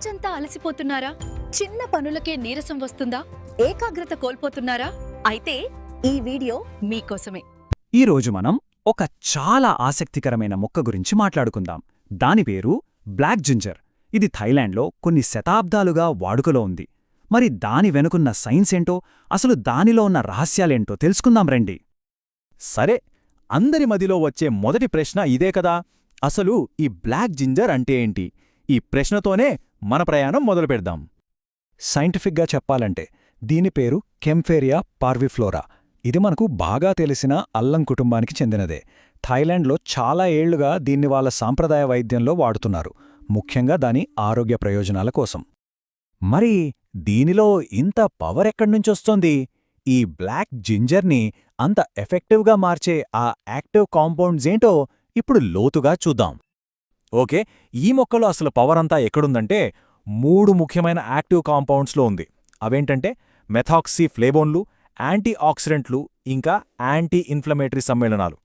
రోజంతా అలసిపోతున్నారా? చిన్న పనులకే నీరసం వస్తుందా? ఏకాగ్రత కోల్పోతున్నారా? అయితే ఈ వీడియో మీకోసమే. ఈరోజు మనం ఒక చాలా ఆసక్తికరమైన మొక్క గురించి మాట్లాడుకుందాం. దాని పేరు బ్లాక్ జింజర్. ఇది థాయిలాండ్లో కొన్ని శతాబ్దాలుగా వాడుకలో ఉంది. మరి దాని వెనుకున్న సైన్స్ ఏంటో, అసలు దానిలో ఉన్న రహస్యాలేంటో తెలుసుకుందాం రండి. సరే, అందరి మదిలో వచ్చే మొదటి ప్రశ్న ఇదే కదా, అసలు ఈ బ్లాక్ జింజర్ అంటే ఏంటి? ఈ ప్రశ్నతోనే మన ప్రయాణం మొదలుపెడదాం. సైంటిఫిక్గా చెప్పాలంటే దీని పేరు కెంఫేరియా పార్విఫ్లోరా. ఇది మనకు బాగా తెలిసిన అల్లం కుటుంబానికి చెందినదే. థాయిలాండ్లో చాలా ఏళ్లుగా దీన్ని వాళ్ళ సాంప్రదాయ వైద్యంలో వాడుతున్నారు, ముఖ్యంగా దాని ఆరోగ్య ప్రయోజనాల కోసం. మరి దీనిలో ఇంత పవర్ ఎక్కడ్నుంచొస్తోంది? ఈ బ్లాక్ జింజర్ని అంత ఎఫెక్టివ్గా మార్చే ఆ యాక్టివ్ కాంపౌండ్స్ ఏంటో ఇప్పుడు లోతుగా చూద్దాం. ఓకే, ఈ మొక్కలో అసలు పవర్ అంతా ఎక్కడుందంటే 3 ముఖ్యమైన యాక్టివ్ కాంపౌండ్స్లో ఉంది. అవేంటంటే మెథాక్సీ ఫ్లేవోన్లు, యాంటీ ఆక్సిడెంట్లు, ఇంకా యాంటీ ఇన్ఫ్లమేటరీ సమ్మేళనాలు.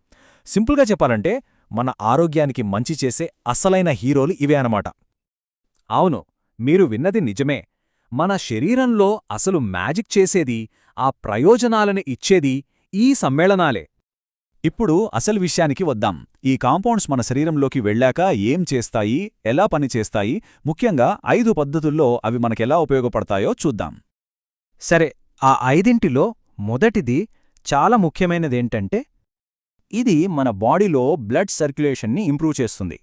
సింపుల్గా చెప్పాలంటే మన ఆరోగ్యానికి మంచి చేసే అసలైన హీరోలు ఇవే అనమాట. అవును, మీరు విన్నది నిజమే. మన శరీరంలో అసలు మ్యాజిక్ చేసేది, ఆ ప్రయోజనాలను ఇచ్చేది ఈ సమ్మేళనాలే. ఇప్పుడు అసలు విషయానికి వద్దాం. ఈ కాంపౌండ్స్ మన శరీరంలోకి వెళ్ళాక ఏం చేస్తాయి, ఎలా పనిచేస్తాయి, ముఖ్యంగా 5 పద్ధతుల్లో అవి మనకెలా ఉపయోగపడతాయో చూద్దాం. సరే, ఆ 5లో మొదటిది చాలా ముఖ్యమైనదేంటంటే, ఇది మన బాడీలో బ్లడ్ సర్క్యులేషన్ని ఇంప్రూవ్ చేస్తుంది.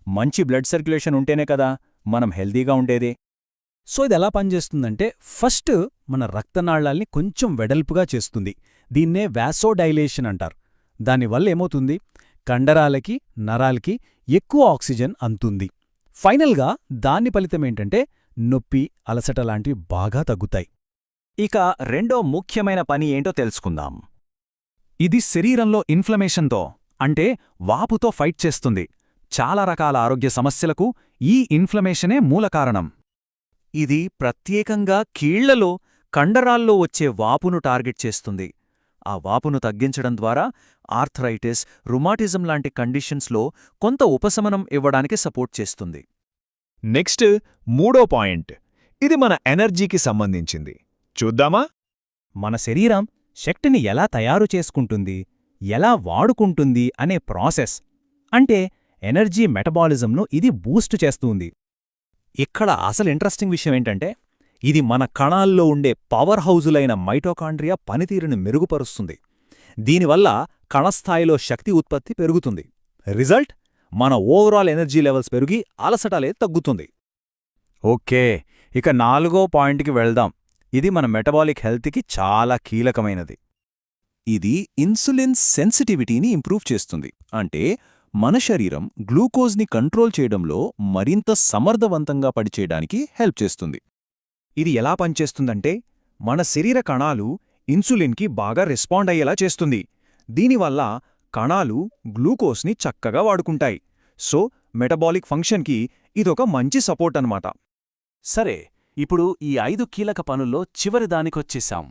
మంచి బ్లడ్ సర్క్యులేషన్ ఉంటేనే కదా మనం హెల్తీగా ఉండేదే. సో ఇది ఎలా పనిచేస్తుందంటే, ఫస్ట్ మన రక్తనాళాల్ని కొంచెం వెడల్పుగా చేస్తుంది. దీన్నే వాసోడైలేషన్ అంటారు. దానివల్ల ఏమవుతుంది, కండరాలకి, నరాలకి ఎక్కువ ఆక్సిజన్ అందుతుంది. ఫైనల్గా దాని ఫలితమేంటంటే నొప్పి, అలసట లాంటివి బాగా తగ్గుతాయి. ఇక రెండో ముఖ్యమైన పని ఏంటో తెలుసుకుందాం. ఇది శరీరంలో ఇన్ఫ్లమేషన్తో, అంటే వాపుతో ఫైట్ చేస్తుంది. చాలా రకాల ఆరోగ్య సమస్యలకు ఈ ఇన్ఫ్లమేషనే మూల కారణం. ఇది ప్రత్యేకంగా కీళ్లలో, కండరాల్లో వచ్చే వాపును టార్గెట్ చేస్తుంది. ఆ వాపును తగ్గించడం ద్వారా ఆర్థరైటిస్, రుమాటిజం లాంటి కండిషన్స్లో కొంత ఉపశమనం ఇవ్వడానికి సపోర్ట్ చేస్తుంది. నెక్స్ట్ మూడో పాయింట్, ఇది మన ఎనర్జీకి సంబంధించింది. చూద్దామా? మన శరీరం శక్తిని ఎలా తయారు చేసుకుంటుంది, ఎలా వాడుకుంటుంది అనే ప్రాసెస్, అంటే ఎనర్జీ మెటబాలిజంను ఇది బూస్ట్ చేస్తుంది. ఇక్కడ అసలు ఇంట్రెస్టింగ్ విషయం ఏంటంటే, ఇది మన కణాల్లో ఉండే పవర్ హౌజులైన మైటోకాండ్రియా పనితీరుని మెరుగుపరుస్తుంది. దీనివల్ల కణస్థాయిలో శక్తి ఉత్పత్తి పెరుగుతుంది. రిజల్ట్, మన ఓవరాల్ ఎనర్జీ లెవెల్స్ పెరిగి అలసటలే తగ్గుతుంది. ఓకే, ఇక 4వ పాయింట్కి వెళ్దాం. ఇది మన మెటబాలిక్ హెల్త్కి చాలా కీలకమైనది. ఇది ఇన్సులిన్ సెన్సిటివిటీని ఇంప్రూవ్ చేస్తుంది. అంటే మన శరీరం గ్లూకోజ్ని కంట్రోల్ చేయడంలో మరింత సమర్థవంతంగా పనిచేయడానికి హెల్ప్ చేస్తుంది. ఇది ఎలా పనిచేస్తుందంటే, మన శరీర కణాలు ఇన్సులిన్కి బాగా రెస్పాండ్ అయ్యేలా చేస్తుంది. దీనివల్ల కణాలు గ్లూకోజ్ని చక్కగా వాడుకుంటాయి. సో మెటబాలిక్ ఫంక్షన్కి ఇదొక మంచి సపోర్ట్ అన్నమాట. సరే, ఇప్పుడు ఈ 5 కీలక పనుల్లో చివరి దానికొచ్చేశాం.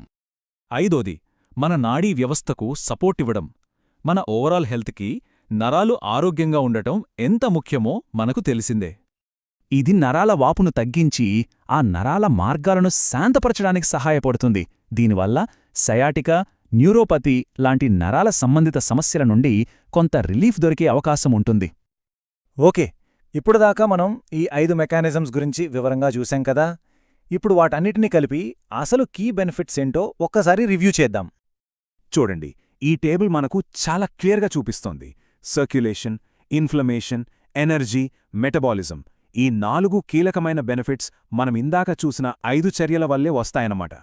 5వది, మన నాడీ వ్యవస్థకు సపోర్ట్ ఇవ్వడం. మన ఓవరాల్ హెల్త్కి నరాలు ఆరోగ్యంగా ఉండటం ఎంత ముఖ్యమో మనకు తెలిసిందే. ఇది నరాల వాపును తగ్గించి ఆ నరాల మార్గాలను శాంతపరచడానికి సహాయపడుతుంది. దీనివల్ల సయాటికా, న్యూరోపతి లాంటి నరాల సంబంధిత సమస్యల నుండి కొంత రిలీఫ్ దొరికే అవకాశం ఉంటుంది. ఓకే, ఇప్పుడుదాకా మనం ఈ 5 మెకానిజమ్స్ గురించి వివరంగా చూశాం కదా. ఇప్పుడు వాటన్నిటినీ కలిపి అసలు కీ బెనిఫిట్స్ ఏంటో ఒక్కసారి రివ్యూ చేద్దాం. చూడండి, ఈ టేబుల్ మనకు చాలా క్లియర్గా చూపిస్తోంది. సర్క్యులేషన్, ఇన్ఫ్లమేషన్, ఎనర్జీ, మెటబాలిజం, ఈ 4 కీలకమైన బెనిఫిట్స్ మనం ఇందాక చూసిన 5 చర్యల వల్లే వస్తాయన్నమాట.